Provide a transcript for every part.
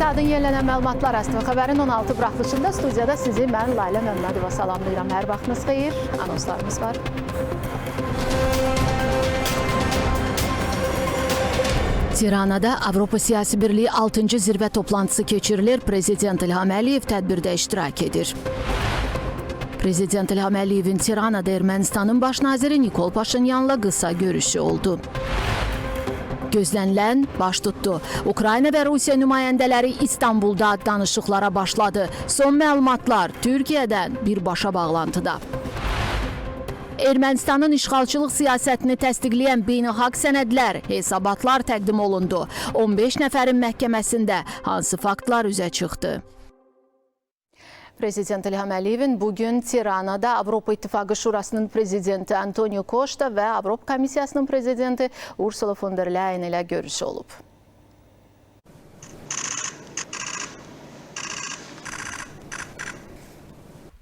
Saatın yenilənən məlumatlar Astro Xəbərin 16 buraxılışında studiyada sizi mən Layla Məmmədova salamlayıram. Hər vaxtınız xeyir, anonslarımız var. Tiranada Avropa Siyasi Birliği 6-cı zirvə toplantısı keçirilir. Prezident İlham Əliyev tədbirdə iştirak edir. Prezident İlham Əliyevin Tiranada Ermənistanın baş naziri Nikol Paşinyanla qısa görüşü oldu. Gözlənilən baş tutdu. Ukrayna və Rusiya nümayəndələri İstanbulda danışıqlara başladı. Son məlumatlar Türkiyədən birbaşa bağlantıda. Ermənistanın işğalçılıq siyasətini təsdiqləyən beynəlxalq sənədlər, hesabatlar təqdim olundu. 15 nəfərin məhkəməsində hansı faktlar üzə çıxdı? Prezident İlham Əliyevin bugün Tiranada Avropa İttifaqı Şurasının prezidenti Antonio Costa və Avropa Komissiyasının prezidenti Ursula von der Leyen ilə görüşü olub.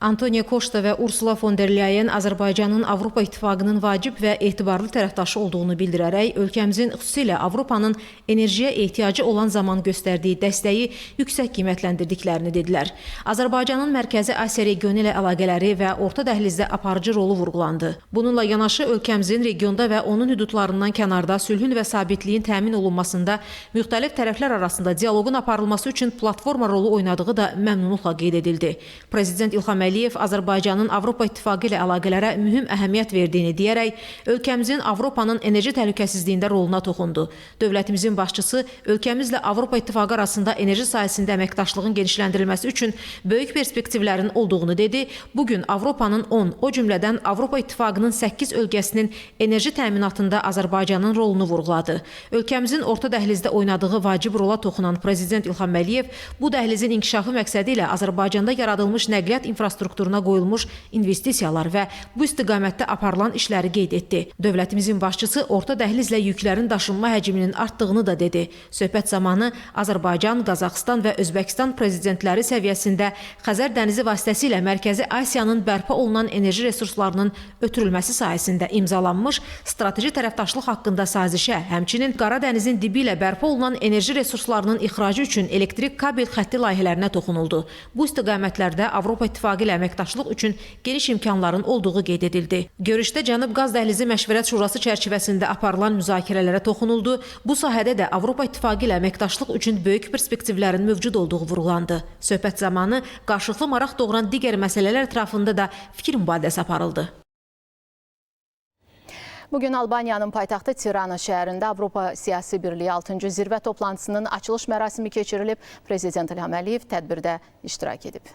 Antonio Costa və Ursula von der Leyen Azərbaycanın Avropa İttifaqının vacib və etibarlı tərəfdaşı olduğunu bildirərək ölkəmizin xüsusilə Avropanın enerjiyə ehtiyacı olan zaman göstərdiyi dəstəyi yüksək qiymətləndirdiklərini dedilər. Azərbaycanın Mərkəzi Asiya regionu ilə əlaqələri və orta dəhlizdə aparıcı rolu vurğulandı. Bununla yanaşı ölkəmizin regionda və onun hüdudlarından kənarda sülhün və sabitliyin təmin olunmasında müxtəlif tərəflər arasında dialoqun aparılması üçün platforma rolu oynadığı da məmnunluqla qeyd edildi. Prezident İlham Əliyev Azərbaycanın Avropa İttifaqı ilə əlaqələrə mühüm əhəmiyyət verdiyini deyərək, ölkəmizin Avropanın enerji təhlükəsizliyində roluna toxundu. Dövlətimizin başçısı ölkəmizlə Avropa İttifaqı arasında enerji sahəsində əməkdaşlığın genişləndirilməsi üçün böyük perspektivlərin olduğunu dedi. Bugün Avropanın 10, o cümlədən Avropa İttifaqının 8 ölkəsinin enerji təminatında Azərbaycanın rolunu vurğuladı. Ölkəmizin orta dəhlizdə oynadığı vacib rola toxunan Prezident İlham Əliyev bu dəhlizin inkişafı məqsədi ilə Azərbaycanda yaradılmış nəqliyyat infrastrukturuna qoyulmuş investisiyalar və bu istiqamətdə aparılan işləri qeyd etdi. Dövlətimizin başçısı orta dəhlizlə yüklərin daşınma həcminin artdığını da dedi. Söhbət zamanı Azərbaycan, Qazaxıstan və Özbəkistan prezidentləri səviyyəsində Xəzər dənizi vasitəsilə Mərkəzi Asiyanın bərpa olunan enerji resurslarının ötürülməsi sahəsində imzalanmış strateji tərəfdaşlıq haqqında sazişə, həmçinin Qara dənizin dibi ilə bərpa olunan enerji resurslarının ixracı üçün elektrik kabel xətti layihələrinə toxunuldu. Bu istiqamətlərdə Avropa İttifaqı ilə əməkdaşlıq üçün geniş imkanların olduğu qeyd edildi. Görüşdə Cənub Qaz Dəhlizi Məşvərət Şurası çərçivəsində aparılan müzakirələrə toxunuldu. Bu sahədə də Avropa İttifaqı ilə əməkdaşlıq üçün böyük perspektivlərin mövcud olduğu vurğulandı. Söhbət zamanı qarşılıqlı maraq doğuran digər məsələlər ətrafında da fikir mübadiləsi aparıldı. Bugün Albaniyanın paytaxtı Tirana şəhərində Avropa Siyasi Birliği 6-cı zirvə toplantısının açılış mərasimi keçirilib. Prezident İlham Əliyev tədbirdə iştirak edib.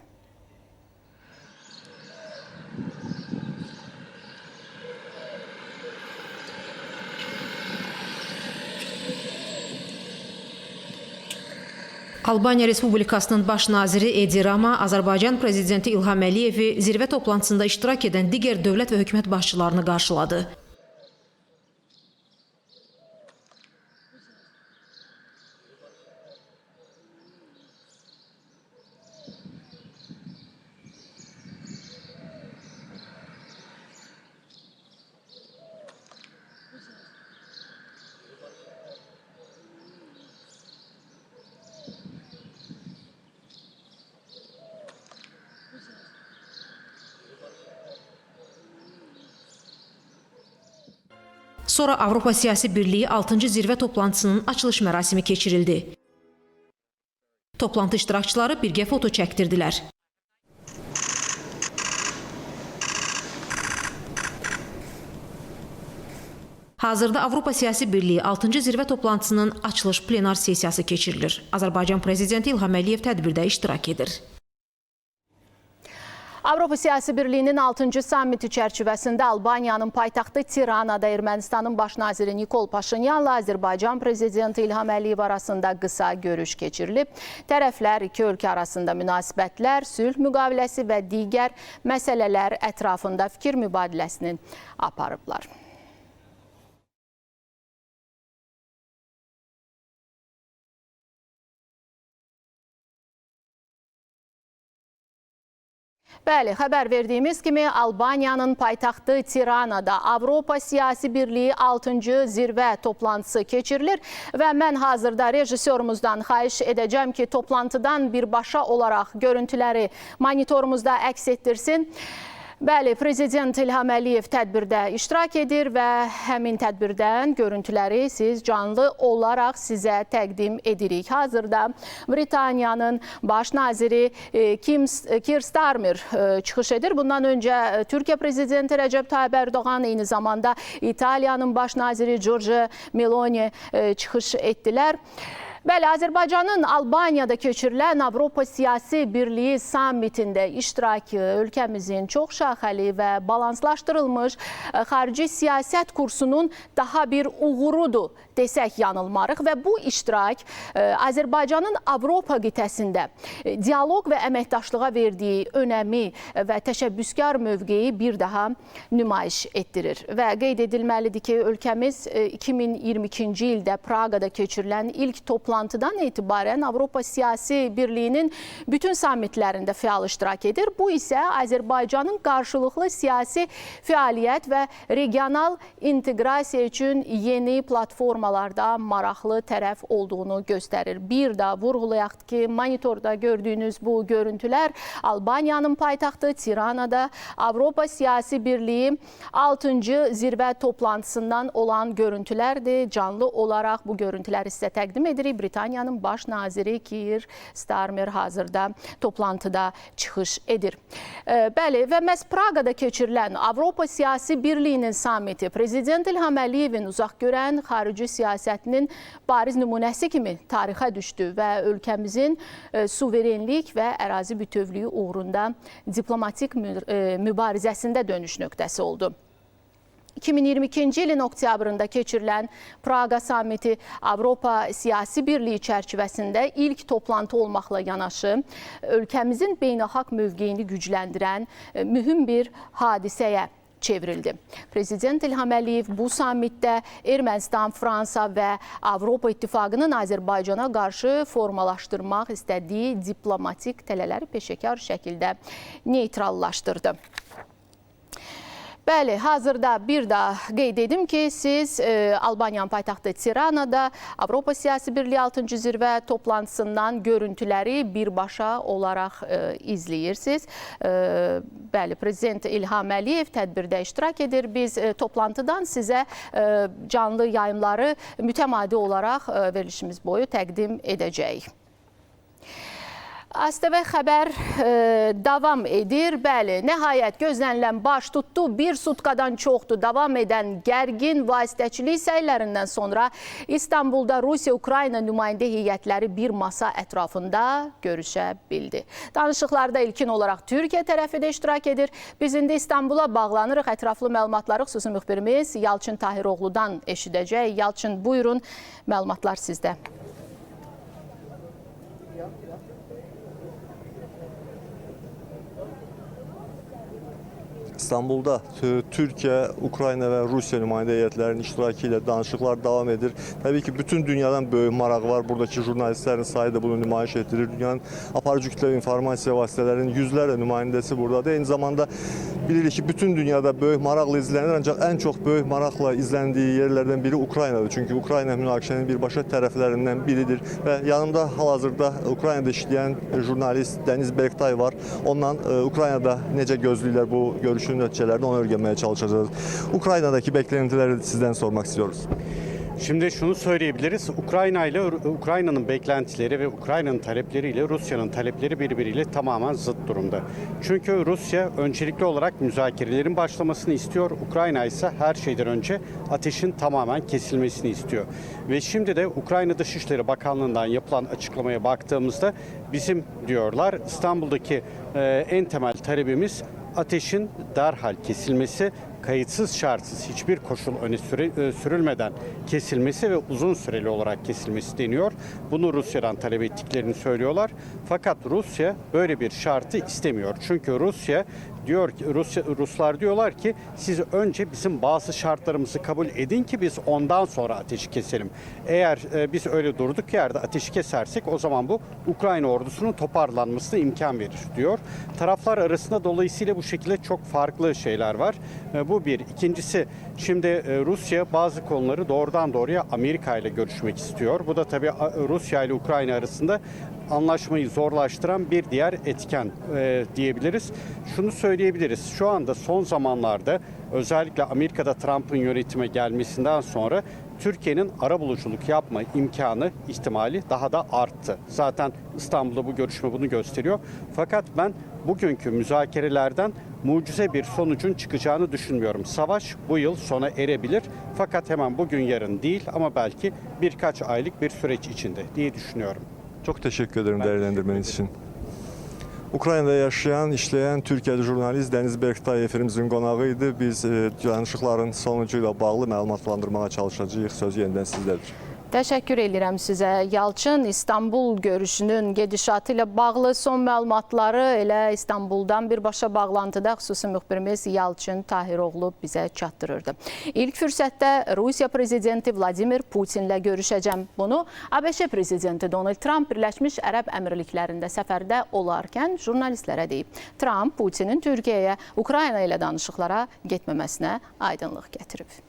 Albaniya Respublikasının baş naziri Edi Rama Azərbaycan prezidenti İlham Əliyevi zirvə toplantısında iştirak edən digər dövlət və hökumət başçılarını qarşıladı. Sonra Avropa Siyasi Birliği 6-cı zirvə toplantısının açılış mərasimi keçirildi. Toplantı iştirakçıları birgə foto çəkdirdilər. Hazırda Avropa Siyasi Birliği 6-cı zirvə toplantısının açılış plenar sessiyası keçirilir. Azərbaycan prezidenti İlham Əliyev tədbirdə iştirak edir. Avropa Siyasi Birliğinin 6-cı sammiti çərçivəsində Albaniyanın paytaxtı Tiranada Ermənistanın baş naziri Nikol Paşinyanla Azərbaycan prezidenti İlham Əliyev arasında qısa görüş keçirilib. Tərəflər iki ölkə arasında münasibətlər, sülh müqaviləsi və digər məsələlər ətrafında fikir mübadiləsini aparıblar. Bəli, xəbər verdiyimiz kimi Albaniyanın paytaxtı Tiranada Avropa Siyasi Birliyi 6-cı zirvə toplantısı keçirilir və mən hazırda rejissorumuzdan xahiş edəcəm ki, toplantıdan birbaşa olaraq görüntüləri monitorumuzda əks etdirsin. Bəli, Prezident İlham Əliyev tədbirdə iştirak edir və həmin tədbirdən görüntüləri siz canlı olaraq sizə təqdim edirik. Hazırda Britaniyanın baş naziri Keir Starmer çıxış edir. Bundan öncə Türkiyə Prezidenti Rəcəb Tayyip Erdoğan, eyni zamanda İtaliyanın baş naziri Giorgia Meloni çıxış etdilər. Bəli, Azərbaycanın Albaniyada keçirilən Avropa Siyasi Birliyi sammitində iştirakı ölkəmizin çox şaxəli və balanslaşdırılmış xarici siyasət kursunun daha bir uğurudur desək yanılmarıq və bu iştirak Azərbaycanın Avropa qitəsində dialoq və əməkdaşlığa verdiyi önəmi və təşəbbüskar mövqeyi bir daha nümayiş etdirir. Və qeyd edilməlidir ki, ölkəmiz 2022-ci ildə Praqada keçirilən ilk toplantıdan etibarən Avropa Siyasi Birliyinin bütün sammitlərində fəal iştirak edir. Bu isə Azərbaycanın qarşılıqlı siyasi fəaliyyət və regional inteqrasiya üçün yeni platformalarda maraqlı tərəf olduğunu göstərir. Bir daha vurğulayaq ki, monitorda gördüyünüz bu görüntülər Albaniyanın paytaxtı Tiranada Avropa Siyasi Birliyi 6-cı zirvə toplantısından olan görüntülərdir. Canlı olaraq bu görüntüləri sizə təqdim edirik. Britaniyanın baş naziri Keir Starmer hazırda toplantıda çıxış edir. Bəli, və məhz Praqada keçirilən Avropa Siyasi Birliyinin sammiti Prezident İlham Əliyevin uzaqgörən xarici siyasətinin bariz nümunəsi kimi tarixə düşdü və ölkəmizin suverenlik və ərazi bütövlüyü uğrunda diplomatik mübarizəsində dönüş nöqtəsi oldu. 2022-ci ilin oktyabrında keçirilən Praqa sammiti Avropa Siyasi Birliyi çərçivəsində ilk toplantı olmaqla yanaşı, ölkəmizin beynəlxalq mövqeyini gücləndirən mühüm bir hadisəyə çevrildi. Prezident İlham Əliyev bu sammitdə Ermənistan, Fransa və Avropa İttifaqının Azərbaycana qarşı formalaşdırmaq istədiyi diplomatik tələləri peşəkar şəkildə neytrallaşdırdı. Bəli, hazırda bir daha qeyd edim ki, siz Albaniyanın paytaxtı Tiranada Avropa Siyasi Birliyi 6-cı zirvə toplantısından görüntüləri birbaşa olaraq izləyirsiniz. Bəli, Prezident İlham Əliyev tədbirdə iştirak edir. Biz toplantıdan sizə canlı yayımları mütəmadi olaraq verilişimiz boyu təqdim edəcəyik. ASTV xəbər davam edir. Bəli, nəhayət gözlənilən baş tutdu. Bir sutkadan çoxdur davam edən gərgin vasitəçilik səylərindən sonra İstanbulda Rusiya-Ukrayna nümayəndə heyətləri bir masa ətrafında görüşə bildi. Danışıqlarda ilkin olaraq Türkiyə tərəfi də iştirak edir. Biz indi İstanbula bağlanırıq. Ətraflı məlumatları xüsusi müxbirimiz Yalçın Tahiroğlu'dan eşidəcək. Yalçın, buyurun, məlumatlar sizdə. İstanbul'da Türkiye, Ukrayna ve Rusya nümayəndə heyətlərinin iştirakı ilə danışıqlar davam edir. Təbii ki, bütün dünyadan böyük maraq var. Buradaki jurnalistlərin sayı da bunu nümayiş etdirir. Dünyanın aparıcı kütləvi informasiya vasitələrinin yüzlərlə nümayəndəsi buradadır. Eyni zamanda bilirik ki, bütün dünyada böyük maraqla izlənir, ancaq ən çox böyük maraqla izləndiyi yerlərdən biri Ukraynadır. Çünki Ukrayna münaqişənin birbaşa tərəflərindən biridir və yanımda hal-hazırda Ukraynada işləyən jurnalist Dəniz Berktay var. Ondan Ukraynada necə gözləyirlər bu görüşün nəticələrini onu öyrənməyə çalışacağız. Ukrayna'daki beklentileri sizden sormak istiyoruz. Şimdi şunu söyleyebiliriz. Ukrayna'nın beklentileri ve Ukrayna'nın talepleriyle Rusya'nın talepleri birbiriyle tamamen zıt durumda. Çünkü Rusya öncelikli olarak müzakerelerin başlamasını istiyor. Ukrayna ise her şeyden önce ateşin tamamen kesilmesini istiyor. Ve şimdi de Ukrayna Dışişleri Bakanlığı'ndan yapılan açıklamaya baktığımızda bizim diyorlar İstanbul'daki en temel talebimiz ateşin derhal kesilmesi, kayıtsız şartsız hiçbir koşul öne sürülmeden kesilmesi ve uzun süreli olarak kesilmesi deniyor. Bunu Rusya'dan talep ettiklerini söylüyorlar. Fakat Rusya böyle bir şartı istemiyor. Çünkü Rusya Ruslar diyorlar ki siz önce bizim bazı şartlarımızı kabul edin ki biz ondan sonra ateşi keselim. Eğer biz öyle durduk yerde ateşi kesersek o zaman bu Ukrayna ordusunun toparlanmasına imkan verir diyor. Taraflar arasında dolayısıyla bu şekilde çok farklı şeyler var. Bu bir. İkincisi şimdi Rusya bazı konuları doğrudan doğruya Amerika ile görüşmek istiyor. Bu da tabii Rusya ile Ukrayna arasında anlaşmayı zorlaştıran bir diğer etken diyebiliriz. Şunu söyleyebiliriz. Şu anda son zamanlarda özellikle Amerika'da Trump'ın yönetime gelmesinden sonra Türkiye'nin arabuluculuk yapma imkanı, ihtimali daha da arttı. Zaten İstanbul'da bu görüşme bunu gösteriyor. Fakat ben bugünkü müzakerelerden mucize bir sonucun çıkacağını düşünmüyorum. Savaş bu yıl sona erebilir. Fakat hemen bugün yarın değil ama belki birkaç aylık bir süreç içinde diye düşünüyorum. Çok teşekkür ederim değerlendirmeniz için. Ukraynada yaşayan, işleyen Türkiye'li jurnalist Deniz Berktay efirimizin qonağıydı. Biz danışıqların sonucuyla bağlı məlumatlandırmağa çalışacağıq. Söz yenidən sizdədir. Təşəkkür edirəm sizə. Yalçın, İstanbul görüşünün gedişatı ilə bağlı son məlumatları elə İstanbuldan birbaşa bağlantıda xüsusi müxbirimiz Yalçın Tahiroğlu bizə çatdırırdı. İlk fürsətdə Rusiya prezidenti Vladimir Putinlə görüşəcəm. Bunu ABŞ prezidenti Donald Trump Birləşmiş Ərəb Əmirliklərində səfərdə olarkən jurnalistlərə deyib. Trump Putinin Türkiyəyə, Ukrayna ilə danışıqlara getməməsinə aydınlıq gətirib.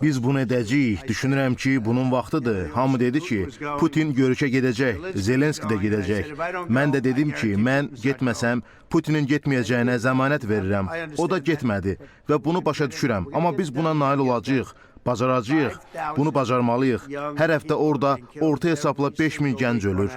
Biz bunu edəcəyik. Düşünürəm ki, bunun vaxtıdır. Hamı dedi ki, Putin görüşə gedəcək, Zelenski də gedəcək. Mən də dedim ki, mən getməsəm, Putinin getməyəcəyinə zəmanət verirəm. O da getmədi və bunu başa düşürəm. Amma biz buna nail olacağıq. Bacaracağıq. Bunu bacarmalıyıq. Hər həftə orada orta hesabla 5000 gənc ölür.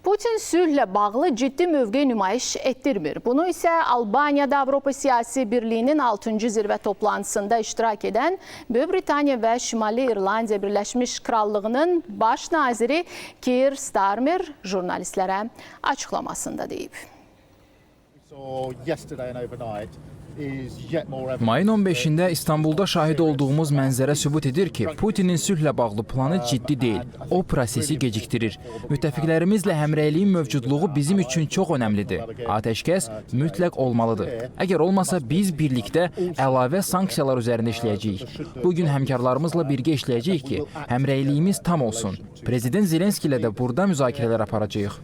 Putin sülhlə bağlı ciddi mövqe nümayiş etdirmir. Bunu isə Albaniyada Avropa Siyasi Birliyinin 6-cı zirvə toplantısında iştirak edən Böyük Britaniya və Şimali İrlandiya Birləşmiş Krallığının baş naziri Keir Starmer jurnalistlərə açıqlamasında deyib. Mayın 15-də İstanbulda şahid olduğumuz mənzərə sübut edir ki, Putinin sülhlə bağlı planı ciddi deyil. O prosesi gecikdirir. Müttəfiqlərimizlə həmrəyliyin mövcudluğu bizim üçün çox önəmlidir. Atəşkəs mütləq olmalıdır. Əgər olmasa biz birlikdə əlavə sanksiyalar üzərində işləyəcəyik. Bugün həmkarlarımızla birgə işləyəcəyik ki, həmrəyliyimiz tam olsun. Prezident Zelenski ilə də burada müzakirələr aparacağıq.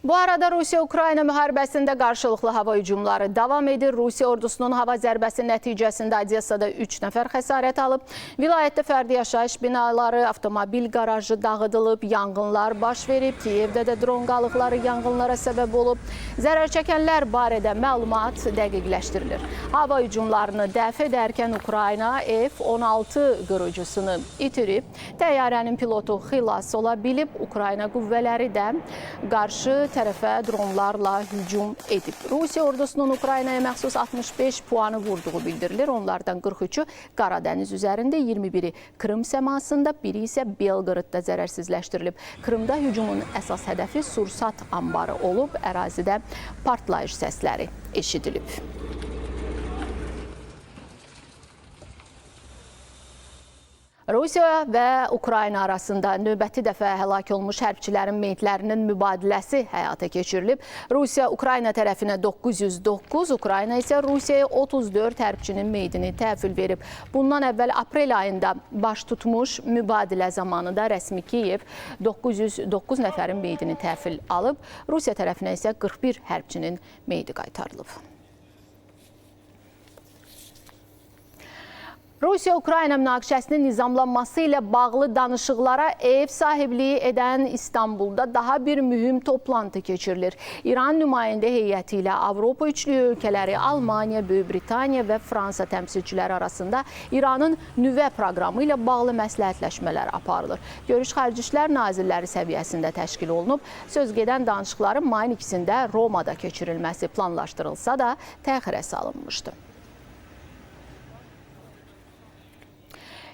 Bu arada Rusiya-Ukrayna müharibəsində qarşılıqlı hava hücumları davam edir. Rusiya ordusunun hava zərbəsi nəticəsində Odessada 3 nəfər xəsarət alıb. Vilayətdə fərdi yaşayış binaları, avtomobil qarajı dağıdılıb, yanğınlar baş verib. Kiyevdə də dron qalıqları yanğınlara səbəb olub. Zərər çəkənlər barədə məlumat dəqiqləşdirilir. Hava hücumlarını dəf edərkən Ukrayna F-16 qırıcısını itirib. Təyyarənin pilotu xilas ola bilib. Ukrayna qüvvələri də qarşı tərəfə dronlarla hücum edib. Rusiya ordusunun Ukraynaya məxsus 65 puanı vurduğu bildirilir. Onlardan 43-ü Qaradəniz üzərində, 21-i Krım səmasında, biri isə Belqradda zərərsizləşdirilib. Krımda hücumun əsas hədəfi sursat ambarı olub, ərazidə partlayış səsləri eşidilib. Rusiya və Ukrayna arasında növbəti dəfə həlak olmuş hərbçilərin meyitlərinin mübadiləsi həyata keçirilib. Rusiya Ukrayna tərəfinə 909, Ukrayna isə Rusiyaya 34 hərbçinin meyitini təhvil verib. Bundan əvvəl aprel ayında baş tutmuş mübadilə zamanında rəsmi Kiyev 909 nəfərin meyitini təhvil alıb. Rusiya tərəfinə isə 41 hərbçinin meyiti qaytarılıb. Rusiya-Ukrayna münaqişəsinin nizamlanması ilə bağlı danışıqlara ev sahibliyi edən İstanbulda daha bir mühüm toplantı keçirilir. İran nümayəndə heyəti ilə Avropa üçlüyü ölkələri Almaniya, Böyük Britaniya və Fransa təmsilçiləri arasında İranın nüvə proqramı ilə bağlı məsləhətləşmələr aparılır. Görüş Xarici İşlər Nazirləri səviyyəsində təşkil olunub. Sözgedən danışıqların mayın 2-sində Romada keçirilməsi planlaşdırılsa da təxirə salınmışdı.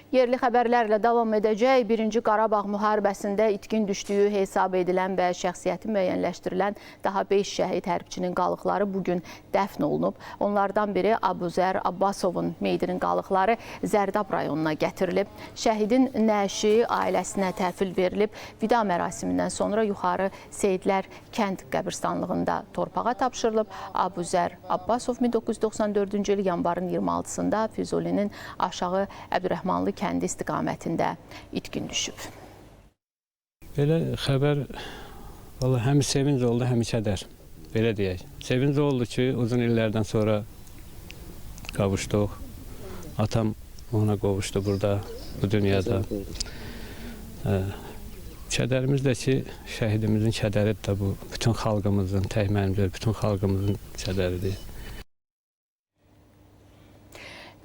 Yerli xəbərlərlə davam edəcək. 1-ci Qarabağ müharibəsində itkin düşdüyü hesab edilən və şəxsiyyəti müəyyənləşdirilən daha 5 şəhid hərbçinin qalıqları bugün dəfn olunub. Onlardan biri Abuzər Abbasovun meyidinin qalıqları Zərdab rayonuna gətirilib. Şəhidin nəşi ailəsinə təhvil verilib. Vida mərasimindən sonra yuxarı Seyidlər kənd qəbirstanlığında torpağa tapşırılıb. Abuzər Abbasov 1994-cü il yanvarın 26-sında Füzulinin aşağı Əbdürrəhmanlı kəndi istiqamətində itkin düşüb. Belə xəbər həm sevinc oldu, həm kədər. Belə deyək. Sevinc oldu ki, uzun illərdən sonra qavuşduq. Atam ona qovuşdu burada, bu dünyada. Kədərimiz də ki, şəhidimizin kədəridir də bu. Bütün xalqımızın, tək mənim deyil, bütün xalqımızın kədəridir.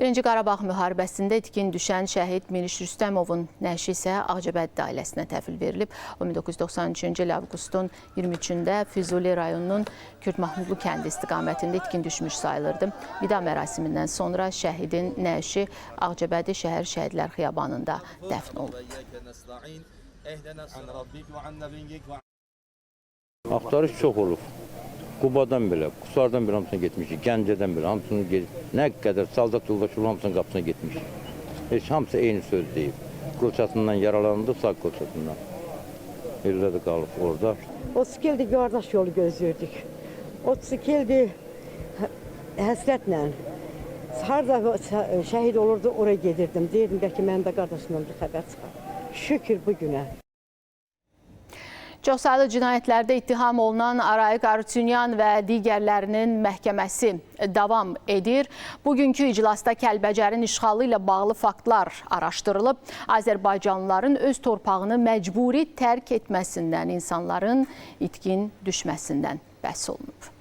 1-ci Qarabağ müharibəsində itkin düşən şəhid Miniş Rüstəmovun nəşi isə Ağcabədi ailəsinə təhvil verilib. O 1993-cü il avqustun 23-də Füzuli rayonunun Kürd Mahmudlu kəndi istiqamətində itkin düşmüş sayılırdı. Vida mərasimindən sonra şəhidin nəşi Ağcabədi şəhər şəhidlər xiyabanında dəfn olunub. Axtarış çox olub. Qubadan belə, Qusardan bir hamısına getmişik, Gəncədən bir hamısını gedib. Nə qədər saldat yoldaşı hamısının qapısına getmişik. Heç hamısı eyni söz deyib. Qılçasından yaralandı, sağ qılçasından. Elə də qalıb orada. 32 ildir qardaş yolu gözləyirdik. 32 ildir həsrətlə. Harada şəhid olurdu, oraya gedirdim. Deyirdim, bəlkə mənim də qardaşımdan bir xəbər çıxar. Şükür bu günə. Çoxsaylı cinayətlərdə ittiham olunan Arayik Arutyunyan və digərlərinin məhkəməsi davam edir. Bugünkü iclasda Kəlbəcərin işğalı ilə bağlı faktlar araşdırılıb. Azərbaycanlıların öz torpağını məcburi tərk etməsindən, insanların itkin düşməsindən bəhs olunub.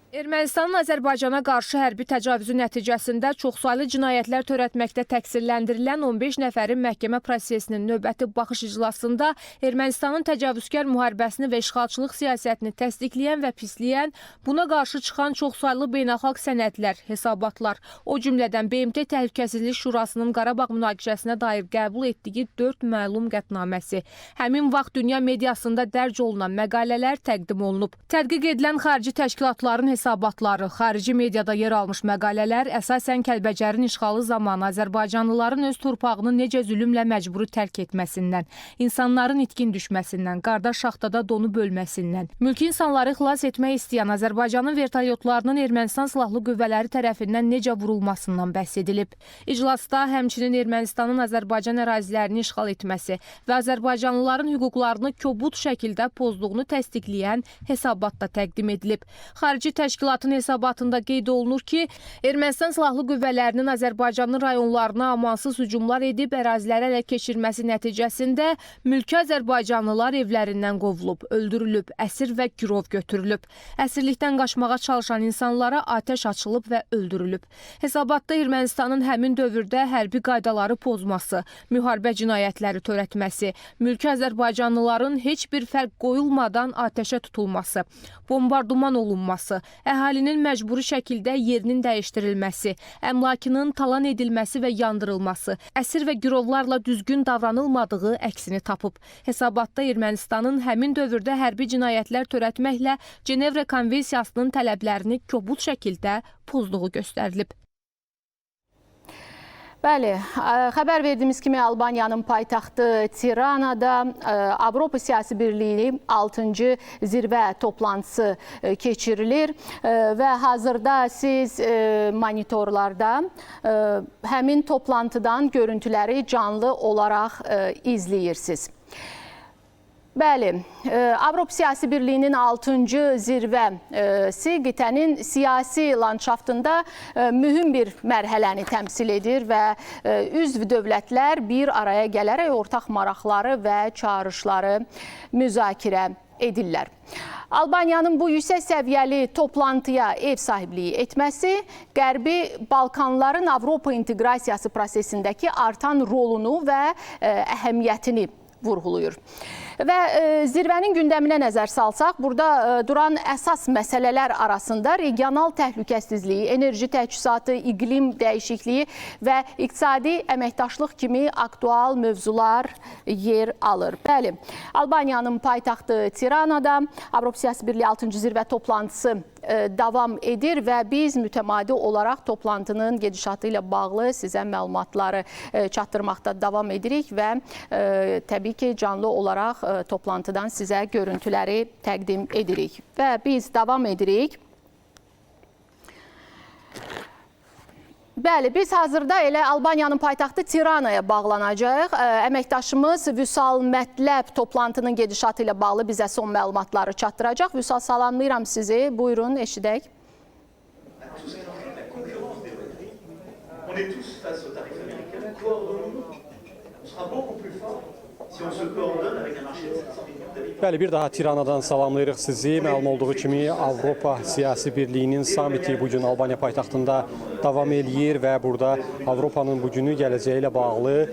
Ermənistanın Azərbaycana qarşı hərbi təcavüzü nəticəsində çoxsaylı cinayətlər törətməkdə təqsirləndirilən 15 nəfərin məhkəmə prosesinin növbəti baxış iclasında Ermənistanın təcavüzkar müharibəsini və işğalçılıq siyasətini təsdiqləyən və pisləyən, buna qarşı çıxan çoxsaylı beynəlxalq sənədlər, hesabatlar, o cümlədən BMT Təhlükəsizlik Şurasının Qarabağ münaqişəsinə dair qəbul etdiyi 4 məlum qətnaməsi, həmin vaxt dünya mediasında dərc olunan məqalələr təqdim olunub. Tədqiq edilən xarici təşkilatların hesabatları, xarici mediada yer almış məqalələr əsasən Kəlbəcərin işğalı zamanı Azərbaycanlıların öz torpağını necə zülmlə məcburi tərk etməsindən, insanların itkin düşməsindən, qardaş şaxtada donub ölməsindən, mülki insanları xilas etmək istəyən Azərbaycanın vertolyotlarının Ermənistan silahlı qüvvələri tərəfindən necə vurulmasından bəhs edilib. İclasda həmçinin Ermənistanın Azərbaycan ərazilərini işğal etməsi və Azərbaycanlıların hüquqlarını kobud şəkildə pozduğunu təsdiqləyən hesabat da təqdim edilib. Xarici təşkilatın hesabatında qeyd olunur ki, Ermənistan silahlı qüvvələrinin Azərbaycanın rayonlarına amansız hücumlar edib əraziləri ələ keçirməsi nəticəsində mülki Azərbaycanlılar evlərindən qovulub, öldürülüb, əsir və girov götürülüb. Əsirlikdən qaçmağa çalışan insanlara atəş açılıb və öldürülüb. Hesabatda Ermənistanın həmin dövrdə hərbi qaydaları pozması, müharibə cinayətləri törətməsi, mülki Azərbaycanlıların heç bir fərq qoyulmadan atəşə tutulması, bombardıman olunması, əhalinin məcburi şəkildə yerinin dəyişdirilməsi, əmlakının talan edilməsi və yandırılması, əsir və girovlarla düzgün davranılmadığı əksini tapıb. Hesabatda Ermənistanın həmin dövrdə hərbi cinayətlər törətməklə Cenevra Konvensiyasının tələblərini kobud şəkildə pozduğu göstərilib. Bəli, xəbər verdiyimiz kimi Albaniyanın paytaxtı Tiranada Avropa Siyasi Birliyi 6-cı zirvə toplantısı keçirilir və hazırda siz monitorlarda həmin toplantıdan görüntüləri canlı olaraq izləyirsiniz. Bəli, Avropa Siyasi Birliyinin 6-cı zirvəsi qitənin siyasi landşaftında mühüm bir mərhələni təmsil edir və üzv dövlətlər bir araya gələrək ortaq maraqları və çağırışları müzakirə edirlər. Albaniyanın bu yüksək səviyyəli toplantıya ev sahibliyi etməsi Qərbi Balkanların Avropa inteqrasiyası prosesindəki artan rolunu və əhəmiyyətini vurğulayır. Və zirvənin gündəminə nəzər salsaq, burada duran əsas məsələlər arasında regional təhlükəsizliyi, enerji təchizatı, iqlim dəyişikliyi və iqtisadi əməkdaşlıq kimi aktual mövzular yer alır. Bəli, Albaniyanın paytaxtı Tiranada Avropa Siyasi Birliyi 6-cı zirvə toplantısı davam edir və biz mütəmadi olaraq toplantının gedişatı ilə bağlı sizə məlumatları çatdırmaqda davam edirik və təbii ki, canlı olaraq toplantıdan sizə görüntüləri təqdim edirik. Və biz davam edirik. Bəli, biz hazırda elə Albaniyanın paytaxtı Tiranaya bağlanacağıq. Əməkdaşımız Vüsal Mətləb toplantının gedişatı ilə bağlı bizə son məlumatları çatdıracaq. Vüsal, salamlayıram sizi. Buyurun, eşidək. Bəli, bir daha Tiranadan salamlayırıq sizi. Məlum olduğu kimi Avropa Siyasi Birliyinin samiti bugün Albaniya paytaxtında davam eləyir və burada Avropanın bugünü gələcəyi ilə bağlı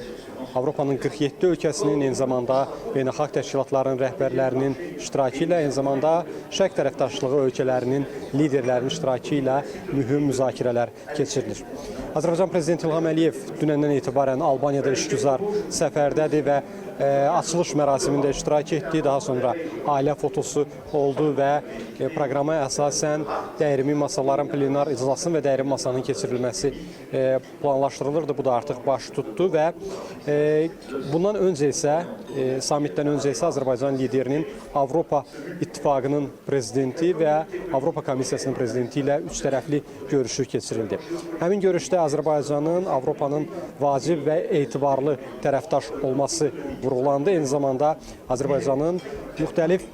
Avropanın 47 ölkəsinin, eyni zamanda beynəlxalq təşkilatların rəhbərlərinin iştirakı ilə, eyni zamanda şərq tərəfdaşlığı ölkələrinin liderlərinin iştirakı ilə mühüm müzakirələr keçirilir. Azərbaycan Prezidenti İlham Əliyev dünəndən etibarən Albaniyada işgüzar səfərdədir və açılış mərasimində iştirak etdi. Daha sonra ailə fotosu oldu və proqrama əsasən dəyrimi masaların plenar iclasının və dəyrimi masanın keçirilməsi planlaşdırılırdı. Bu da artıq baş tutdu və bundan öncə isə, samitdən öncə isə Azərbaycan liderinin Avropa İttifaqının prezidenti və Avropa Komissiyasının prezidenti ilə üç tərəfli görüşü keçirildi. Həmin görüşdə Azərbaycanın Avropanın vacib və etibarlı tərəfdaş olması vurğulandı. Eyni zamanda Azərbaycanın müxtəlif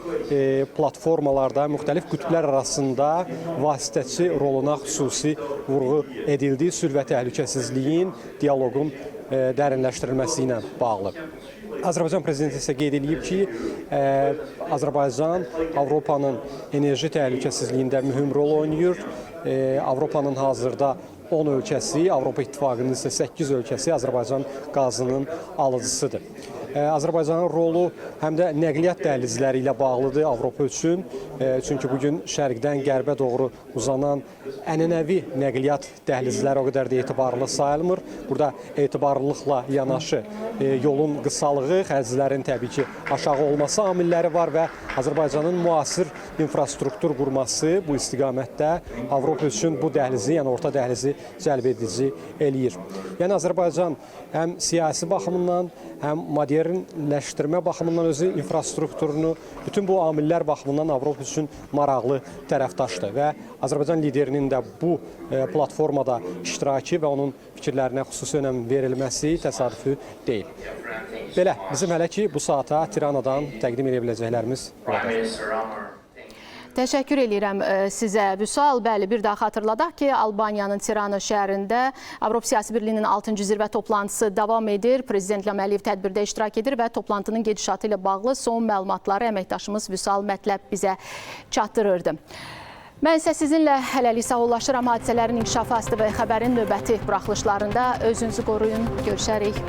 platformalarda, müxtəlif qütblər arasında vasitəçi roluna xüsusi vurğu edildi. Sülh və təhlükəsizliyin, dialoqun dərinləşdirilməsi ilə bağlı. Azərbaycan prezidenti isə qeyd edib ki, Azərbaycan Avropanın enerji təhlükəsizliyində mühüm rol oynayır. Avropanın hazırda 10 ölkəsi, Avropa İttifaqının isə 8 ölkəsi Azərbaycan qazının alıcısıdır. Azərbaycanın rolu həm də nəqliyyat dəhlizləri ilə bağlıdır Avropa üçün. Çünki bugün şərqdən qərbə doğru uzanan ənənəvi nəqliyyat dəhlizləri o qədər də etibarlı sayılmır. Burada etibarlılıqla yanaşı yolun qısalığı, xərclərin təbii ki aşağı olması amilləri var və Azərbaycanın müasir infrastruktur qurması bu istiqamətdə Avropa üçün bu dəhlizi, yəni orta dəhlizi cəlb edici eləyir. Yəni Azərbaycan həm siyasi baxımından, həm modernləşdirmə baxımından özü infrastrukturunu, bütün bu amillər baxımından Avropa üçün maraqlı tərəfdaşdır və Azərbaycan liderinin də bu platformada iştirakı və onun fikirlərinə xüsusi önəm verilməsi təsadüfi deyil. Belə, bizim hələ ki bu saata Tiranadan təqdim edə biləcəklərimiz budur. Təşəkkür edirəm sizə, Vüsal. Bəli, bir daha xatırladaq ki, Albaniyanın Tirana şəhərində Avropa Siyasi Birliyinin 6-cı zirvə toplantısı davam edir. Prezident İlham Əliyev tədbirdə iştirak edir və toplantının gedişatı ilə bağlı son məlumatları əməkdaşımız Vüsal Mətləb bizə çatdırırdı. Mən isə sizinlə hələlik sağollaşıram. Hadisələrin inkişafı ASTV xəbərin növbəti buraxılışlarında özünüzü qoruyun. Görüşərik.